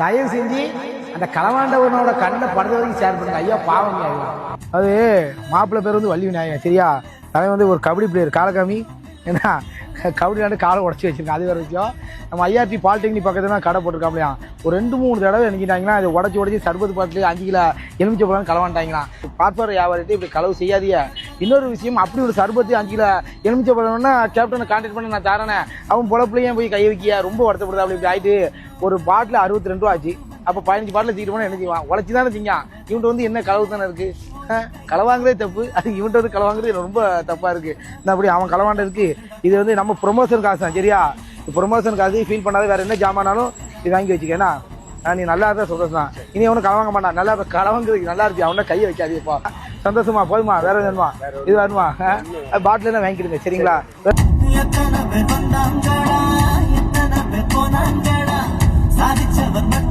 தயவு செஞ்சு அந்த களவாண்டவனோட கண்ணை படுற வரைக்கும் ஷேர் பண்ணுங்க. ஐயா பாவங்க ஐயா. அது மாப்பிள்ளை பேர் வந்து வள்ளி விநாயகன் சரியா. அவன் வந்து ஒரு கபடி பிளேயர் காலகாமி. ஏன்னா கபடி விளாண்டு காலை உடச்சி வச்சிருக்கேன். அது வேறு விஷயம். நம்ம ஐஆர்டி பாலிடெக்னிக் பக்கத்துல தான் கடை போட்டிருக்காப்லையா. ஒரு 2-3 தடவை நினைக்கிட்டாங்கன்னா அதை உடச்சி சர்பத்து பாட்டிலே 5 கிலோ எலுமிச்சை பழம் களவாண்டாங்களா. பார்ப்பார் வியாபாரத்தை இப்படி களவு செய்யாதிய. இன்னொரு விஷயம், அப்படி ஒரு சர்பத்து 5 கிலோ எலுமிச்சை பழம்னா கேப்டனை கான்டாக்ட் பண்ணி நான் தரேனே, அவன் பொழப்புலையும் போய் கை வைக்கியா ரொம்ப வருத்தப்படுது. அப்படி இப்படி ஆயிட்டு ஒரு பாட்டில் 62 ரூபா ஆச்சு. அப்போ 15 பாட்டில் தீட்டு போனால் என்ன செய்வான்? உழைச்சி தானே திங்கான். இவன்ட்டு வந்து என்ன களவு தானே இருக்கு. களவாங்கிறதே தப்பு, அது இவன்ட்டு வந்து களவாங்கிறது ரொம்ப தப்பா இருக்கு. அப்படி அவன் களவாண்ட இருக்கு. இது வந்து நம்ம ப்ரொமோஷன் காசு தான் சரியா. ப்ரொமோஷன் காசு ஃபீல் பண்ணாத வேற என்ன ஜாமானாலும் இது வாங்கி வச்சுக்கேன்னா நீ நல்லா இருந்தா சந்தோஷம் தான். இனி அவனும் களவாங்க மாட்டான். நல்லா களவாங்கிறது நல்லா இருக்கு. அவனை கையை வைக்காதீப்பா. சந்தோஷமா போதுமா? வேற வேணுமா? இது வேணுமா? பாட்டில் தான் வாங்கிக்கிடுங்க சரிங்களா. சாதிச்சவர்